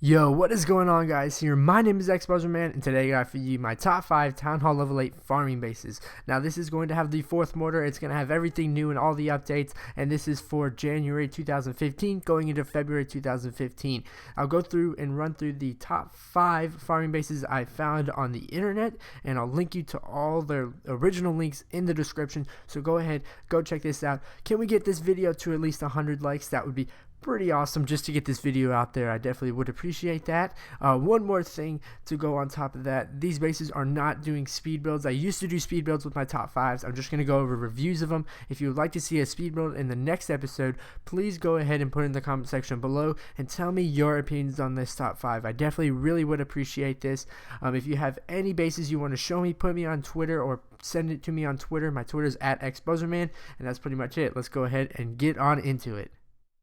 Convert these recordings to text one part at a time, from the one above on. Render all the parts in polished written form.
Yo, what is going on, guys? Here, my name is XBuzzerMan, and today I got for you my top 5 Town Hall Level 8 farming bases. Now, this is going to have the 4th mortar. It's going to have everything new and all the updates, and this is for January 2015 going into February 2015. I'll go through and run through the top 5 farming bases I found on the internet, and I'll link you to all the original links in the description, so go ahead, go check this out. Can we get this video to at least 100 likes? That would be pretty awesome just to get this video out there. I definitely would appreciate that. One more thing to go on top of that, these bases are not doing speed builds. I used to do speed builds with my top 5s. I'm just going to go over reviews of them. If you would like to see a speed build in the next episode, please go ahead and put it in the comment section below and tell me your opinions on this top 5. I definitely really would appreciate this. If you have any bases you want to show me, put me on Twitter or send it to me on Twitter. My Twitter is @XBuzzerMan, and that's pretty much it. Let's go ahead and get on into it.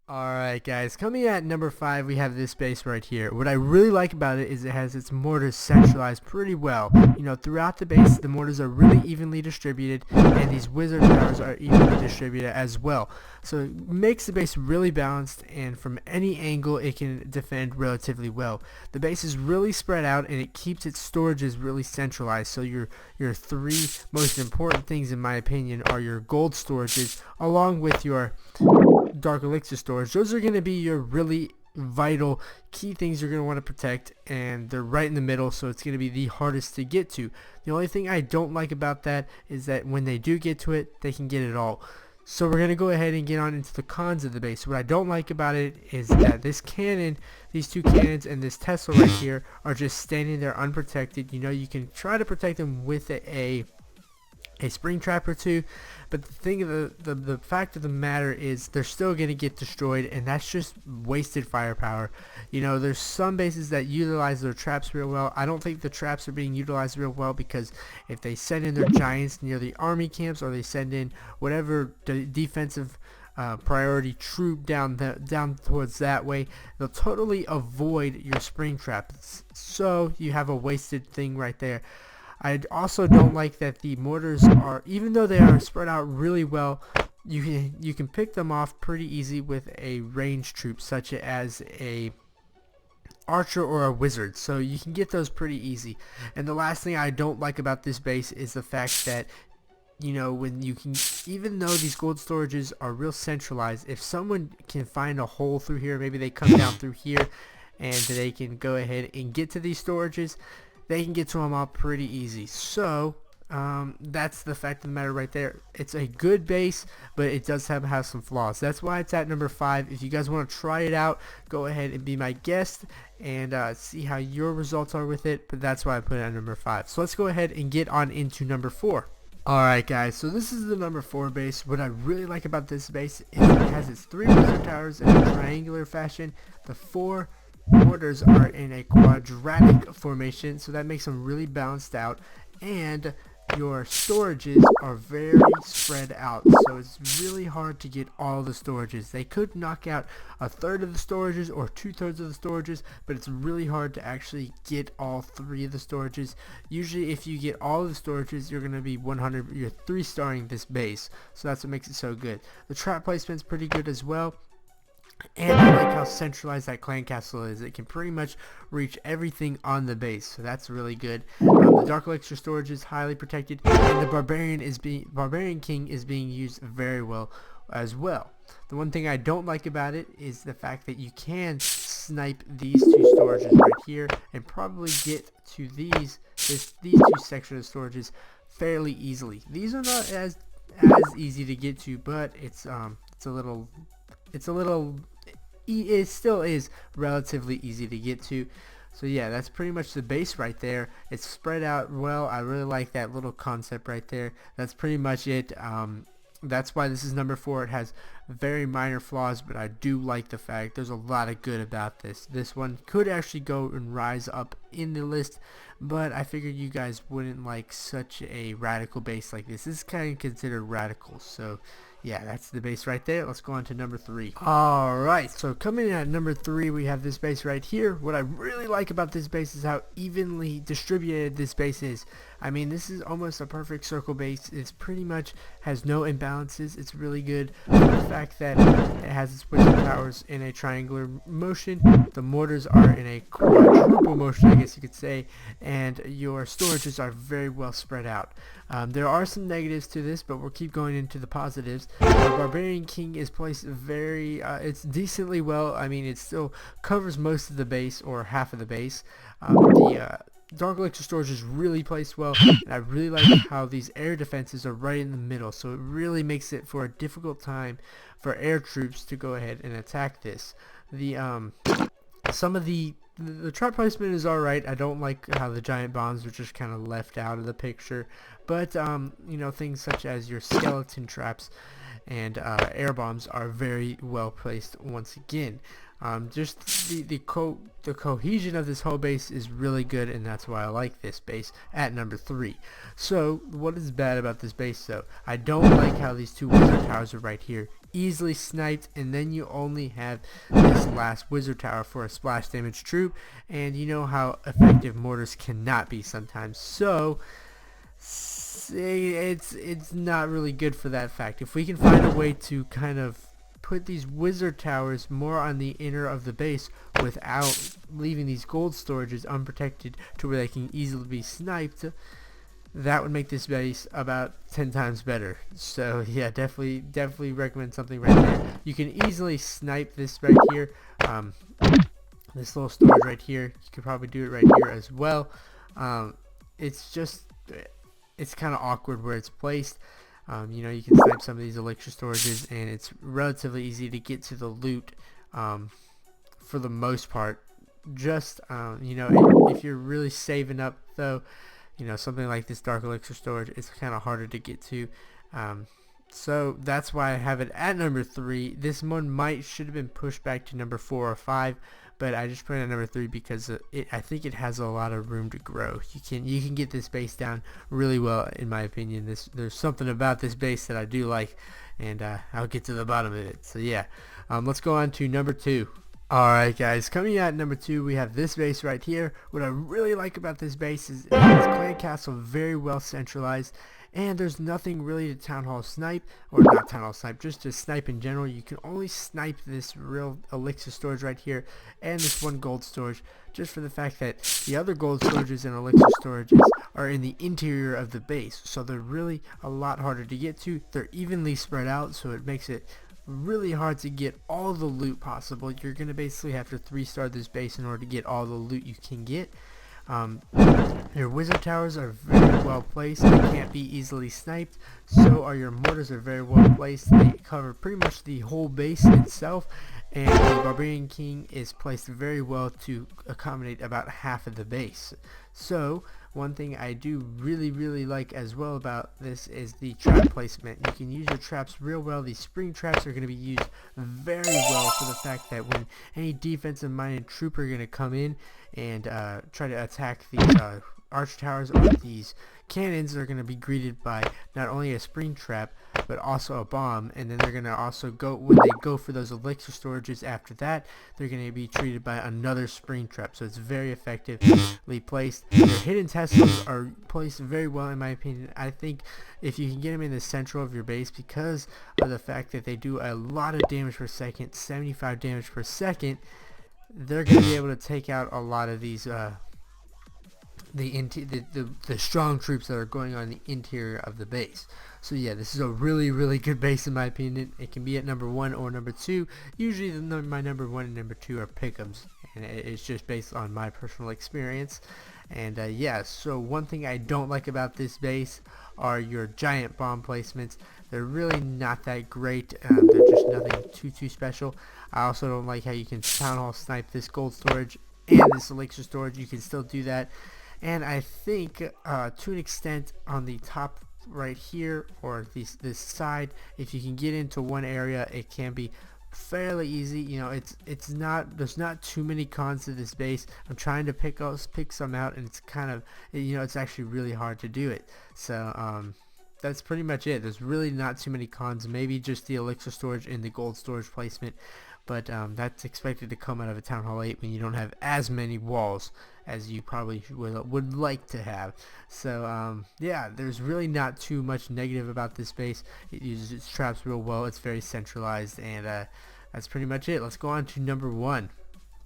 Alright guys, coming at number 5, we have this base right here. What I really like about it is it has its mortars centralized pretty well. You know, throughout the base, the mortars are really evenly distributed, and these wizard towers are evenly distributed as well. So it makes the base really balanced, and from any angle it can defend relatively well. The base is really spread out, and it keeps its storages really centralized. So your 3 most important things, in my opinion, are your gold storages, along with your dark elixir storage. Those are going to be your really vital key things you're going to want to protect, and they're right in the middle, so it's going to be the hardest to get to. The only thing I don't like about that is that when they do get to it, they can get it all. So we're going to go ahead and get on into the cons of the base. What I don't like about it is that this cannon, these 2 cannons, and this Tesla right here are just standing there unprotected. You know, you can try to protect them with a spring trap or 2, but the thing of the fact of the matter is they're still going to get destroyed, and that's just wasted firepower. You know, there's some bases that utilize their traps real well. I don't think the traps are being utilized real well, because if they send in their giants near the army camps, or they send in whatever defensive priority troop down towards that way, they'll totally avoid your spring traps, so you have a wasted thing right there. I also don't like that the mortars are, even though they are spread out really well, you can pick them off pretty easy with a ranged troop, such as a archer or a wizard. So you can get those pretty easy. And the last thing I don't like about this base is the fact that, you know, when you can, even though these gold storages are real centralized, if someone can find a hole through here, maybe they come down through here and they can go ahead and get to these storages, they can get to them all pretty easy. So that's the fact of the matter right there. It's a good base, but it does have some flaws. That's why it's at number 5. If you guys want to try it out, go ahead and be my guest and see how your results are with it, but that's why I put it at number 5. So let's go ahead and get on into number 4. Alright guys, so this is the number 4 base. What I really like about this base is it has its 3 wizard towers in a triangular fashion. The 4 mortars are in a quadratic formation, so that makes them really balanced out, and your storages are very spread out, so it's really hard to get all the storages. They could knock out 1/3 of the storages or 2/3 of the storages, but it's really hard to actually get all 3 of the storages. Usually if you get all of the storages, you're going to be 100, you're 3-starring this base, so that's what makes it so good. The trap placement's pretty good as well. And I like how centralized that clan castle is. It can pretty much reach everything on the base, so that's really good. The dark elixir storage is highly protected, and the barbarian king is being used very well as well. The one thing I don't like about it is the fact that you can snipe these 2 storages right here and probably get to these 2 sections of storages fairly easily. These are not as easy to get to, but it still is relatively easy to get to. So yeah, that's pretty much the base right there. It's spread out well. I really like that little concept right there. That's pretty much it. That's why this is number 4. It has very minor flaws, but I do like the fact there's a lot of good about this. This one could actually go and rise up in the list, but I figured you guys wouldn't like such a radical base like this. This is kind of considered radical, so yeah, that's the base right there. Let's go on to number 3. Alright, so coming in at number 3, we have this base right here. What I really like about this base is how evenly distributed this base is. I mean, this is almost a perfect circle base. It's pretty much has no imbalances. It's really good for the fact that it has its wizard towers in a triangular motion. The mortars are in a quadruple motion, I guess you could say, and your storages are very well spread out. There are some negatives to this, but we'll keep going into the positives. The Barbarian King is placed very, it's decently well. I mean, it still covers most of the base, or half of the base. The Dark Elixir storage is really placed well, and I really like how these air defenses are right in the middle, so it really makes it for a difficult time for air troops to go ahead and attack this. Some of the trap placement is alright. I don't like how the giant bombs are just kind of left out of the picture, but you know, things such as your skeleton traps and air bombs are very well placed once again. Just the cohesion of this whole base is really good, and that's why I like this base at number 3. So what is bad about this base though? I don't like how these two wizard towers are right here, easily sniped, and then you only have this last wizard tower for a splash damage troop, and you know how effective mortars cannot be sometimes. So it's not really good for that fact. If we can find a way to kind of put these wizard towers more on the inner of the base without leaving these gold storages unprotected to where they can easily be sniped, that would make this base about 10 times better. So yeah, definitely recommend something right there. You can easily snipe this right here, this little storage right here. You could probably do it right here as well. It's kind of awkward where it's placed. You know, you can snipe some of these elixir storages, and it's relatively easy to get to the loot for the most part. Just you know, if you're really saving up though, you know, something like this dark elixir storage, it's kind of harder to get to. So that's why I have it at number 3. This one should have been pushed back to number 4 or 5, but I just put it at number 3 because I think it has a lot of room to grow. You can get this base down really well, in my opinion. There's something about this base that I do like, and I'll get to the bottom of it. So yeah, let's go on to number 2. Alright guys, coming at number 2, we have this base right here. What I really like about this base is it has Clan Castle very well centralized, and there's nothing really to Town Hall snipe, or not Town Hall snipe, just to snipe in general. You can only snipe this real elixir storage right here, and this one gold storage, just for the fact that the other gold storages and elixir storages are in the interior of the base, so they're really a lot harder to get to. They're evenly spread out, so it makes it really hard to get all the loot possible. You're going to basically have to 3-star this base in order to get all the loot you can get. Your wizard towers are very well placed. They can't be easily sniped. So are your mortars are very well placed. They cover pretty much the whole base itself. And the Barbarian King is placed very well to accommodate about half of the base. So one thing I do really like as well about this is the trap placement. You can use your traps real well. These spring traps are going to be used very well for the fact that when any defensive minded trooper are going to come in and try to attack these arch towers or these cannons, are going to be greeted by not only a spring trap but also a bomb, and then they're going to also go, when they go for those elixir storages after that, they're going to be treated by another spring trap. So it's very effectively placed. Your hidden Teslas are placed very well, in my opinion. I think if you can get them in the central of your base, because of the fact that they do a lot of damage per second, 75 damage per second, they're going to be able to take out a lot of these the strong troops that are going on the interior of the base. So yeah, this is a really good base in my opinion. It can be at number 1 or number 2. Usually my number 1 and number 2 are pick'ems, and it's just based on my personal experience. And yeah, so one thing I don't like about this base are your giant bomb placements. They're really not that great. They're just nothing too special. I also don't like how you can Town Hall snipe this gold storage and this elixir storage. You can still do that. And I think to an extent on the top right here, or this side, if you can get into one area, it can be fairly easy. You know, there's not too many cons to this base. I'm trying to pick some out, and it's kind of, you know, it's actually really hard to do it. So that's pretty much it. There's really not too many cons. Maybe just the elixir storage and the gold storage placement, but that's expected to come out of a Town Hall 8 when you don't have as many walls as you probably would like to have. So yeah, there's really not too much negative about this base. It uses its traps real well. It's very centralized, and that's pretty much it. Let's go on to number 1.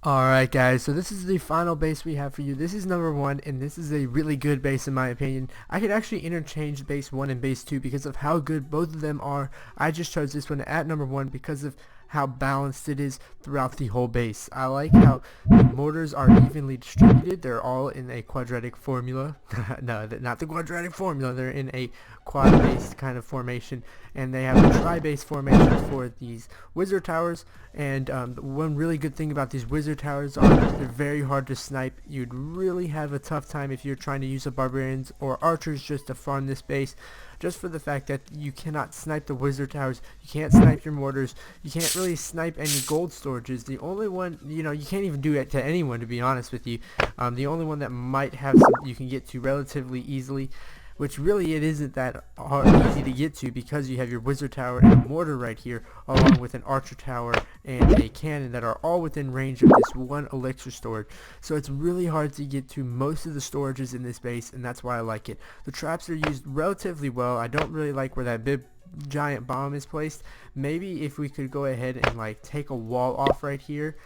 Alright guys, so this is the final base we have for you. This is number 1, and this is a really good base in my opinion. I could actually interchange base 1 and base 2 because of how good both of them are. I just chose this one at number 1 because of how balanced it is throughout the whole base. I like how the mortars are evenly distributed. They're all in a quadratic formula. No, not the quadratic formula. They're in a quad-based kind of formation, and they have a tri-base formation for these wizard towers. And one really good thing about these wizard towers are they're very hard to snipe. You'd really have a tough time if you're trying to use a barbarians or archers just to farm this base, just for the fact that you cannot snipe the wizard towers, you can't snipe your mortars, you can't really snipe any gold storages. The only one, you can't even do it to anyone, to be honest with you. The only one that might have some you can get to relatively easily, which really it isn't that easy to get to, because you have your wizard tower and a mortar right here, along with an archer tower and a cannon that are all within range of this one elixir storage. So it's really hard to get to most of the storages in this base, and that's why I like it. The traps are used relatively well. I don't really like where that big giant bomb is placed. Maybe if we could go ahead and like take a wall off right here.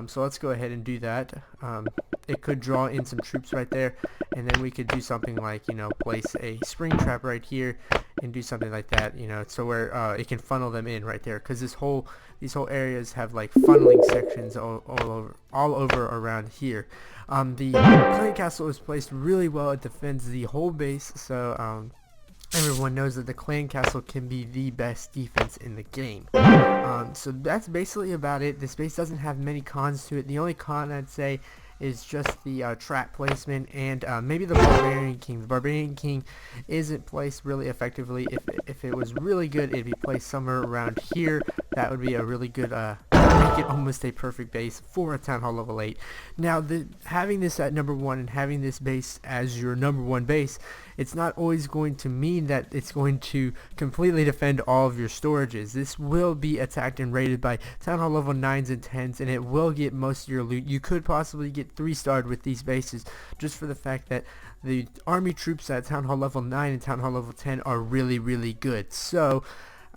So let's go ahead and do that. It could draw in some troops right there, and then we could do something like, place a spring trap right here and do something like that, so where it can funnel them in right there, because these whole areas have like funneling sections all over around here. The clan castle is placed really well. It defends the whole base, so everyone knows that the clan castle can be the best defense in the game. So that's basically about it. This base doesn't have many cons to it. The only con I'd say is just the trap placement and maybe the Barbarian King. The Barbarian King isn't placed really effectively. If it was really good, it'd be placed somewhere around here. That would be a really good make it almost a perfect base for a Town Hall level 8. Now, having this at number 1 and having this base as your number 1 base, it's not always going to mean that it's going to completely defend all of your storages. This will be attacked and raided by Town Hall level 9s and 10s, and it will get most of your loot. You could possibly get 3-starred with these bases, just for the fact that the army troops at Town Hall level 9 and Town Hall level 10 are really, really good. So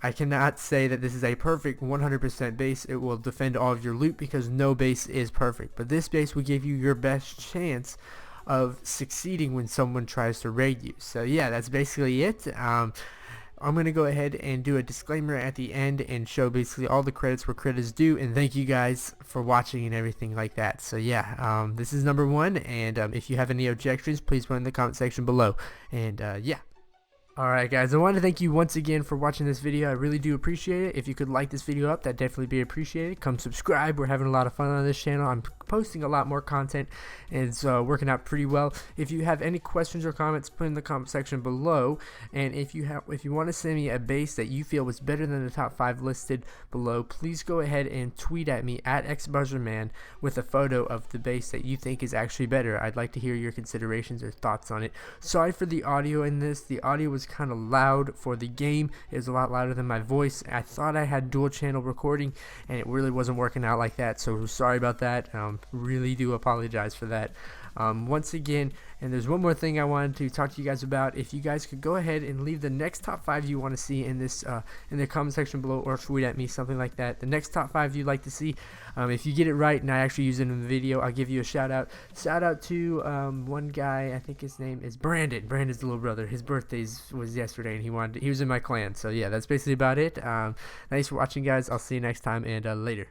I cannot say that this is a perfect 100% base. It will defend all of your loot because no base is perfect. But this base will give you your best chance of succeeding when someone tries to raid you. So yeah, that's basically it. I'm going to go ahead and do a disclaimer at the end and show basically all the credits where credits due, and thank you guys for watching and everything like that. So yeah, this is number 1, and if you have any objections, please put in the comment section below. And yeah. Alright guys, I want to thank you once again for watching this video. I really do appreciate it. If you could like this video up, that'd definitely be appreciated. Come subscribe. We're having a lot of fun on this channel. I'm posting a lot more content, and it's working out pretty well. If you have any questions or comments, put in the comment section below. And if you want to send me a base that you feel was better than the top 5 listed below, please go ahead and tweet at me at xbuzzerman with a photo of the base that you think is actually better. I'd like to hear your considerations or thoughts on it. Sorry for the audio in this. The audio was kind of loud for the game. It was a lot louder than my voice. I thought I had dual channel recording, and it really wasn't working out like that, so sorry about that. Really do apologize for that. Once again, and there's one more thing I wanted to talk to you guys about. If you guys could go ahead and leave the next top 5 you want to see in this in the comment section below, or tweet at me, something like that. The next top 5 you'd like to see. If you get it right and I actually use it in the video, I'll give you a shout out. Shout out to one guy, I think his name is Brandon. Brandon's the little brother. His birthday was yesterday, and he was in my clan. So yeah, that's basically about it. Thanks for watching, guys. I'll see you next time, and later.